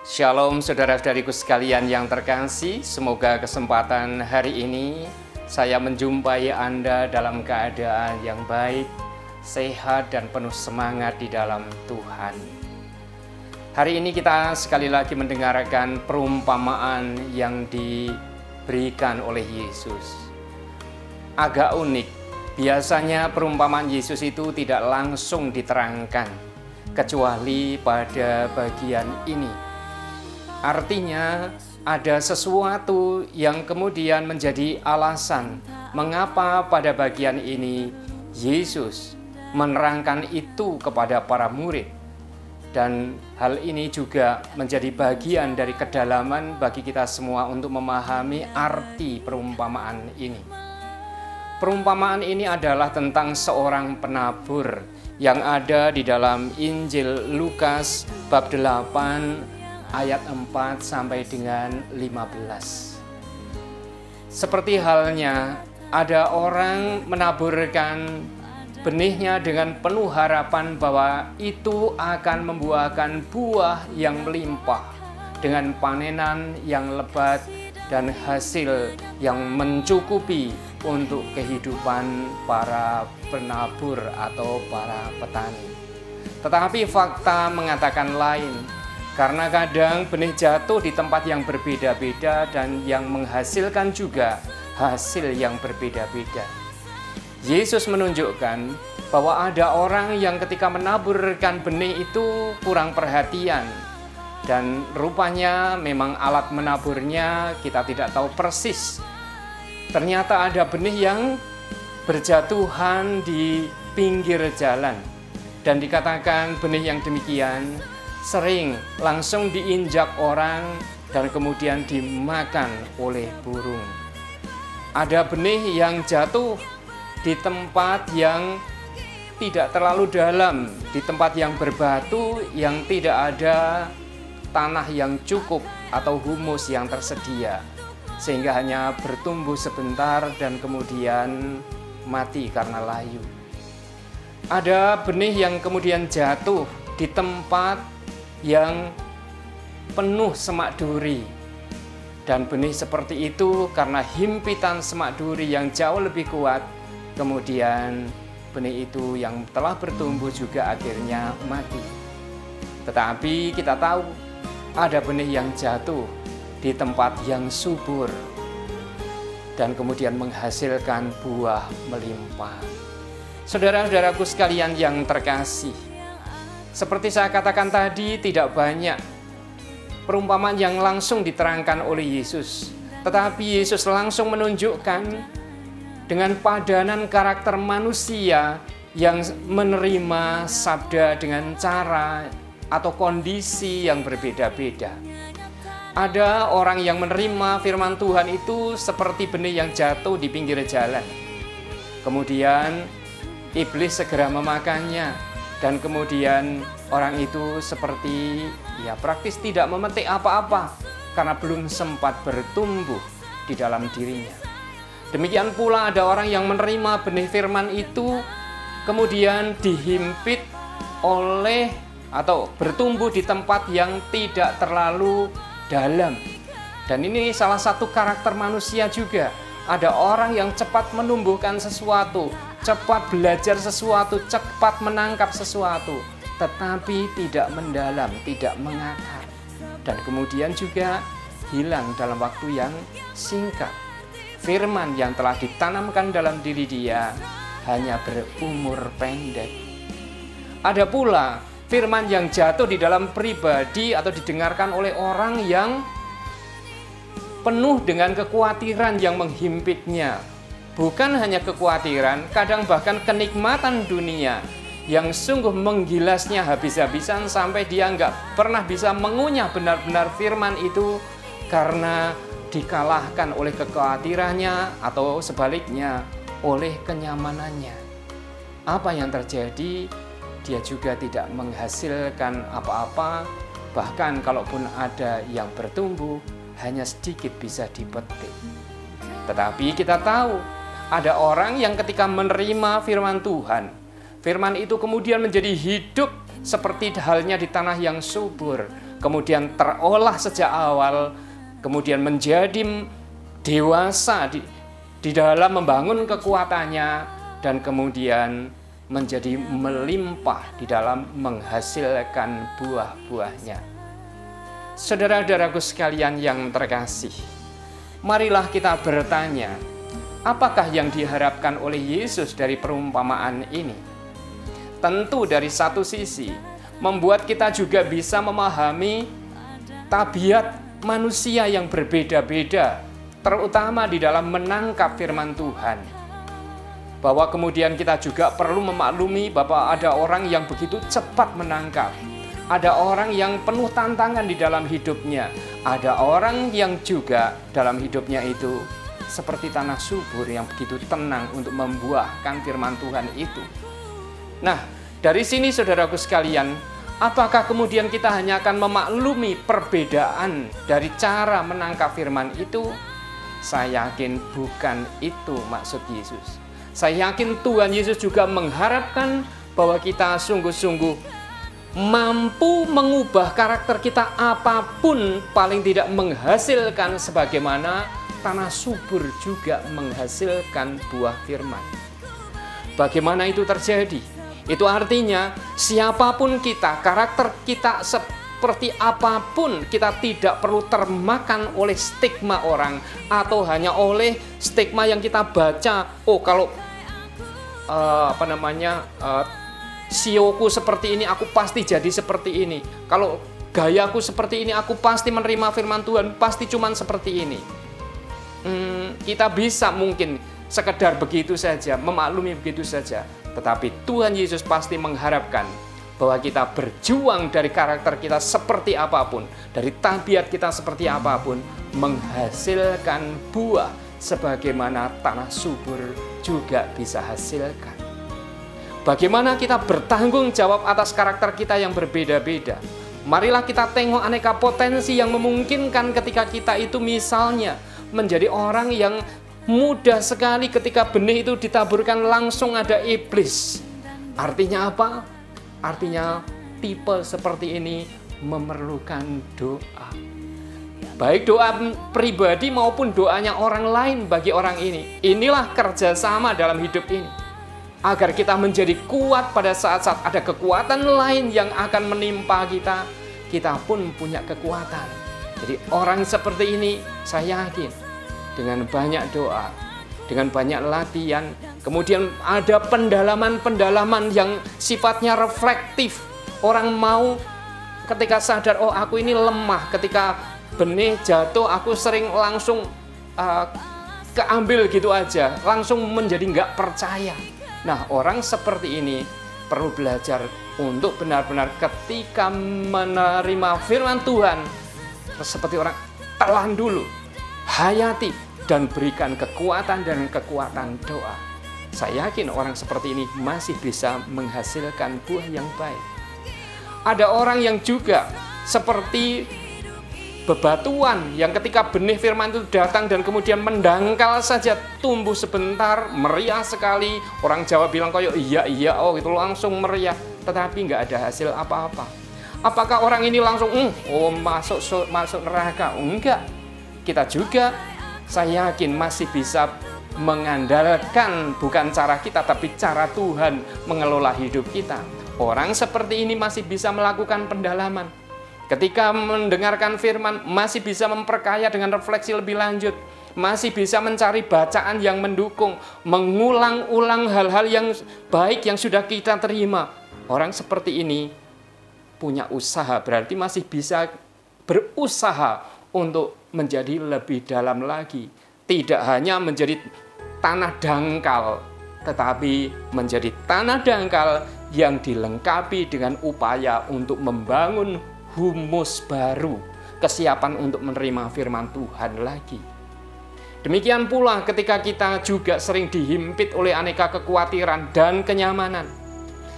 Shalom saudara-saudariku sekalian yang terkasih, semoga kesempatan hari ini saya menjumpai Anda dalam keadaan yang baik, sehat dan penuh semangat di dalam Tuhan. Hari ini kita sekali lagi mendengarkan perumpamaan yang diberikan oleh Yesus. Agak unik, biasanya perumpamaan Yesus itu tidak langsung diterangkan, kecuali pada bagian ini. Artinya ada sesuatu yang kemudian menjadi alasan mengapa pada bagian ini Yesus menerangkan itu kepada para murid. Dan hal ini juga menjadi bagian dari kedalaman bagi kita semua untuk memahami arti perumpamaan ini. Perumpamaan ini adalah tentang seorang penabur yang ada di dalam Injil Lukas bab 8 ayat 4 sampai dengan 15. Seperti halnya ada orang menaburkan benihnya dengan penuh harapan bahwa itu akan membuahkan buah yang melimpah dengan panenan yang lebat dan hasil yang mencukupi untuk kehidupan para penabur atau para petani. Tetapi fakta mengatakan lain. Karena kadang benih jatuh di tempat yang berbeda-beda dan yang menghasilkan juga hasil yang berbeda-beda. Yesus menunjukkan bahwa ada orang yang ketika menaburkan benih itu kurang perhatian. Dan rupanya memang alat menaburnya kita tidak tahu persis. Ternyata ada benih yang berjatuhan di pinggir jalan. Dan dikatakan benih yang demikian sering langsung diinjak orang dan kemudian dimakan oleh burung. Ada benih yang jatuh di tempat yang tidak terlalu dalam, di tempat yang berbatu, yang tidak ada tanah yang cukup atau humus yang tersedia, sehingga hanya bertumbuh sebentar dan kemudian mati karena layu. Ada benih yang kemudian jatuh di tempat yang penuh semak duri, dan benih seperti itu karena himpitan semak duri yang jauh lebih kuat, kemudian benih itu yang telah bertumbuh juga akhirnya mati. Tetapi kita tahu ada benih yang jatuh di tempat yang subur dan kemudian menghasilkan buah melimpah. Saudara-saudaraku sekalian yang terkasih, seperti saya katakan tadi, tidak banyak perumpamaan yang langsung diterangkan oleh Yesus. Tetapi Yesus langsung menunjukkan dengan padanan karakter manusia yang menerima sabda dengan cara atau kondisi yang berbeda-beda. Ada orang yang menerima firman Tuhan itu seperti benih yang jatuh di pinggir jalan. Kemudian iblis segera memakannya. Dan kemudian orang itu seperti praktis tidak memetik apa-apa karena belum sempat bertumbuh di dalam dirinya. Demikian pula ada orang yang menerima benih firman itu kemudian dihimpit oleh atau bertumbuh di tempat yang tidak terlalu dalam. Dan ini salah satu karakter manusia juga. Ada orang yang cepat menumbuhkan sesuatu, cepat belajar sesuatu, cepat menangkap sesuatu, tetapi tidak mendalam, tidak mengakar. Dan kemudian juga hilang dalam waktu yang singkat. Firman yang telah ditanamkan dalam diri dia hanya berumur pendek. Ada pula firman yang jatuh di dalam pribadi atau didengarkan oleh orang yang penuh dengan kekhawatiran yang menghimpitnya. Bukan hanya kekhawatiran, kadang bahkan kenikmatan dunia yang sungguh menggilasnya habis-habisan sampai dia nggak pernah bisa mengunyah benar-benar firman itu karena dikalahkan oleh kekhawatirannya atau sebaliknya oleh kenyamanannya. Apa yang terjadi? Dia juga tidak menghasilkan apa-apa, bahkan kalaupun ada yang bertumbuh, hanya sedikit bisa dipetik. Tetapi kita tahu ada orang yang ketika menerima firman Tuhan, firman itu kemudian menjadi hidup seperti halnya di tanah yang subur. kemudian terolah sejak awal, kemudian menjadi dewasa di dalam membangun kekuatannya, dan kemudian menjadi melimpah di dalam menghasilkan buah-buahnya. Saudara-saudaraku sekalian yang terkasih, marilah kita bertanya, apakah yang diharapkan oleh Yesus dari perumpamaan ini? Tentu dari satu sisi, membuat kita juga bisa memahami tabiat manusia yang berbeda-beda, terutama di dalam menangkap firman Tuhan. Bahwa kemudian kita juga perlu memaklumi bahwa ada orang yang begitu cepat menangkap. Ada orang yang penuh tantangan di dalam hidupnya. Ada orang yang juga dalam hidupnya itu seperti tanah subur yang begitu tenang untuk membuahkan firman Tuhan itu. Nah, dari sini saudaraku sekalian, apakah kemudian kita hanya akan memaklumi perbedaan dari cara menangkap firman itu? Saya yakin bukan itu maksud Yesus. Saya yakin Tuhan Yesus juga mengharapkan bahwa kita sungguh-sungguh mampu mengubah karakter kita apapun, paling tidak menghasilkan sebagaimana tanah subur juga menghasilkan buah firman. Bagaimana itu terjadi? Itu artinya siapapun kita, karakter kita seperti apapun, kita tidak perlu termakan oleh stigma orang atau hanya oleh stigma yang kita baca. Oh, kalau sioku seperti ini, aku pasti jadi seperti ini. Kalau gayaku seperti ini, aku pasti menerima firman Tuhan, pasti cuman seperti ini. Kita bisa mungkin sekedar begitu saja, memaklumi begitu saja. Tetapi Tuhan Yesus pasti mengharapkan bahwa kita berjuang dari karakter kita seperti apapun, dari tabiat kita seperti apapun, menghasilkan buah sebagaimana tanah subur juga bisa hasilkan. Bagaimana kita bertanggung jawab atas karakter kita yang berbeda-beda. Marilah kita tengok aneka potensi yang memungkinkan ketika kita itu misalnya menjadi orang yang mudah sekali ketika benih itu ditaburkan langsung ada iblis. Artinya apa? Artinya tipe seperti ini memerlukan doa. Baik doa pribadi maupun doanya orang lain bagi orang ini. Inilah kerjasama dalam hidup ini. Agar kita menjadi kuat pada saat-saat ada kekuatan lain yang akan menimpa kita, kita pun punya kekuatan. Jadi orang seperti ini saya yakin dengan banyak doa, dengan banyak latihan, kemudian ada pendalaman-pendalaman yang sifatnya reflektif. Orang mau ketika sadar, oh aku ini lemah, ketika benih jatuh aku sering langsung keambil gitu aja, langsung menjadi nggak percaya. Nah, orang seperti ini perlu belajar untuk benar-benar ketika menerima firman Tuhan seperti orang telan dulu, hayati dan berikan kekuatan dan kekuatan doa. Saya yakin orang seperti ini masih bisa menghasilkan buah yang baik. Ada orang yang juga seperti bebatuan yang ketika benih firman itu datang dan kemudian mendangkal saja, tumbuh sebentar, meriah sekali. Orang Jawa bilang kayak iya, oh itu langsung meriah, tetapi nggak ada hasil apa-apa. Apakah orang ini langsung masuk neraka? Enggak. Kita juga, saya yakin masih bisa mengandalkan bukan cara kita tapi cara Tuhan mengelola hidup kita. Orang seperti ini masih bisa melakukan pendalaman. Ketika mendengarkan firman, masih bisa memperkaya dengan refleksi lebih lanjut. Masih bisa mencari bacaan yang mendukung. Mengulang-ulang hal-hal yang baik yang sudah kita terima. Orang seperti ini punya usaha, berarti masih bisa berusaha untuk menjadi lebih dalam lagi. Tidak hanya menjadi tanah dangkal, tetapi menjadi tanah dangkal yang dilengkapi dengan upaya untuk membangun humus baru, kesiapan untuk menerima firman Tuhan lagi. Demikian pula ketika kita juga sering dihimpit oleh aneka kekhawatiran dan kenyamanan.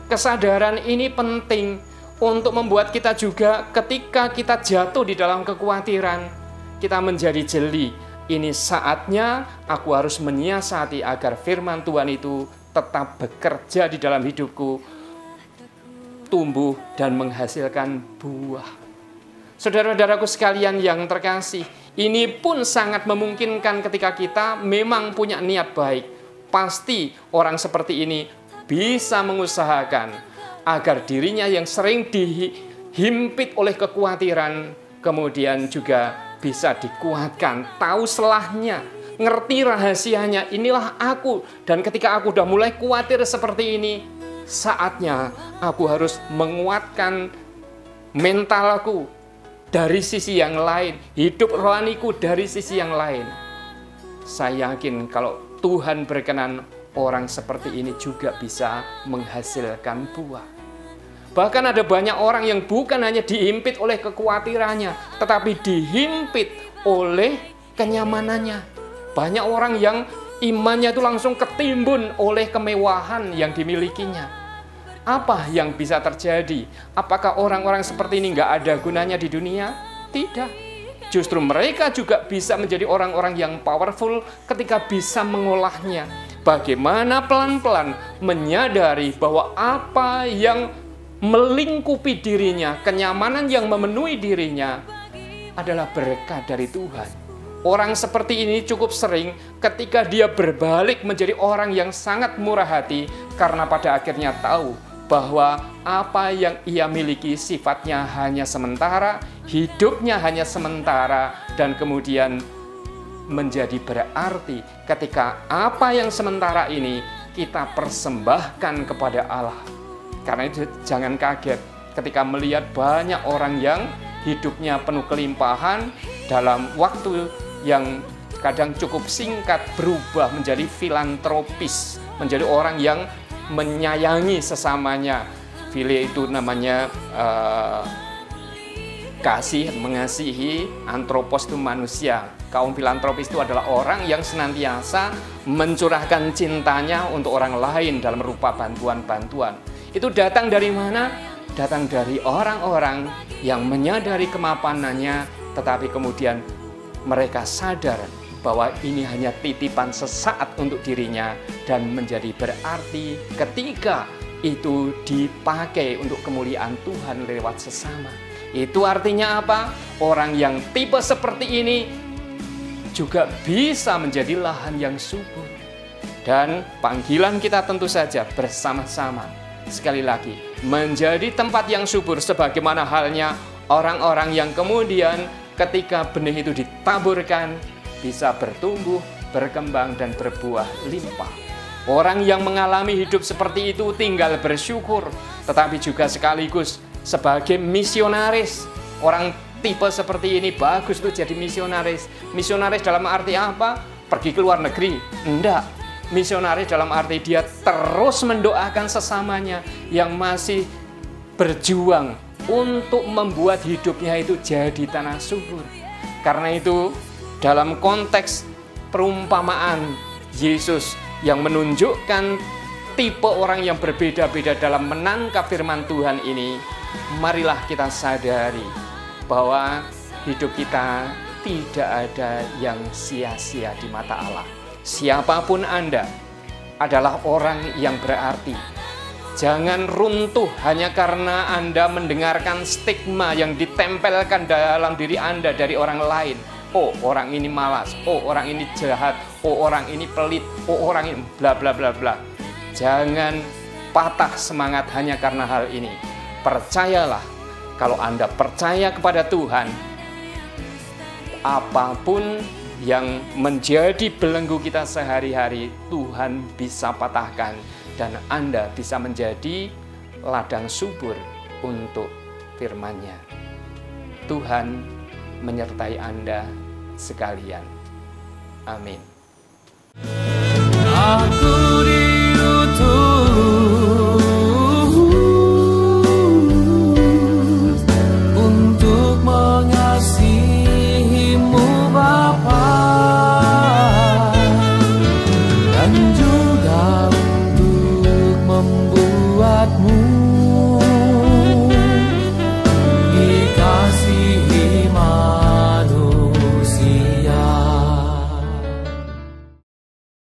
Kesadaran ini penting untuk membuat kita juga ketika kita jatuh di dalam kekhawatiran, kita menjadi jeli. Ini saatnya aku harus menyiasati agar firman Tuhan itu tetap bekerja di dalam hidupku, tumbuh dan menghasilkan buah. Saudara-saudaraku sekalian yang terkasih, ini pun sangat memungkinkan ketika kita memang punya niat baik. Pasti orang seperti ini bisa mengusahakan agar dirinya yang sering dihimpit oleh kekhawatiran, kemudian juga bisa dikuatkan, tahu selahnya, ngerti rahasianya, inilah aku. Dan ketika aku udah mulai khawatir seperti ini, saatnya aku harus menguatkan mentalku dari sisi yang lain, hidup rohaniku dari sisi yang lain. Saya yakin kalau Tuhan berkenan, orang seperti ini juga bisa menghasilkan buah. Bahkan ada banyak orang yang bukan hanya dihimpit oleh kekhawatirannya, tetapi dihimpit oleh kenyamanannya. Banyak orang yang imannya itu langsung ketimbun oleh kemewahan yang dimilikinya. Apa yang bisa terjadi? Apakah orang-orang seperti ini nggak ada gunanya di dunia? Tidak. Justru mereka juga bisa menjadi orang-orang yang powerful ketika bisa mengolahnya. Bagaimana pelan-pelan menyadari bahwa apa yang melingkupi dirinya, kenyamanan yang memenuhi dirinya adalah berkat dari Tuhan. Orang seperti ini cukup sering ketika dia berbalik menjadi orang yang sangat murah hati karena pada akhirnya tahu bahwa apa yang ia miliki sifatnya hanya sementara, hidupnya hanya sementara, dan kemudian menjadi berarti ketika apa yang sementara ini kita persembahkan kepada Allah. Karena itu jangan kaget ketika melihat banyak orang yang hidupnya penuh kelimpahan dalam waktu yang kadang cukup singkat berubah menjadi filantropis, menjadi orang yang menyayangi sesamanya. File itu namanya kasih, mengasihi. Antropos itu manusia. Kaum filantropis itu adalah orang yang senantiasa mencurahkan cintanya untuk orang lain dalam rupa bantuan-bantuan. Itu datang dari mana? Datang dari orang-orang yang menyadari kemapanannya, tetapi kemudian mereka sadar bahwa ini hanya titipan sesaat untuk dirinya dan menjadi berarti ketika itu dipakai untuk kemuliaan Tuhan lewat sesama. Itu artinya apa? Orang yang tipe seperti ini juga bisa menjadi lahan yang subur. Dan panggilan kita tentu saja bersama-sama, sekali lagi, menjadi tempat yang subur sebagaimana halnya orang-orang yang kemudian ketika benih itu ditaburkan bisa bertumbuh, berkembang, dan berbuah limpah. Orang yang mengalami hidup seperti itu tinggal bersyukur, tetapi juga sekaligus sebagai misionaris. Orang tipe seperti ini bagus tuh jadi misionaris. Misionaris dalam arti apa? Pergi ke luar negeri? Enggak. Misionaris dalam arti dia terus mendoakan sesamanya yang masih berjuang untuk membuat hidupnya itu jadi tanah subur. Karena itu dalam konteks perumpamaan Yesus yang menunjukkan tipe orang yang berbeda-beda dalam menangkap firman Tuhan ini, marilah kita sadari bahwa hidup kita tidak ada yang sia-sia di mata Allah. Siapapun Anda adalah orang yang berarti. Jangan runtuh hanya karena Anda mendengarkan stigma yang ditempelkan dalam diri Anda dari orang lain. Oh, orang ini malas. Oh, orang ini jahat. Oh, orang ini pelit. Oh, orang ini bla bla bla bla. Jangan patah semangat hanya karena hal ini. Percayalah, kalau Anda percaya kepada Tuhan, apapun yang menjadi belenggu kita sehari-hari, Tuhan bisa patahkan. Dan Anda bisa menjadi ladang subur untuk firman-Nya. Tuhan menyertai Anda sekalian. Amin. Aku diutus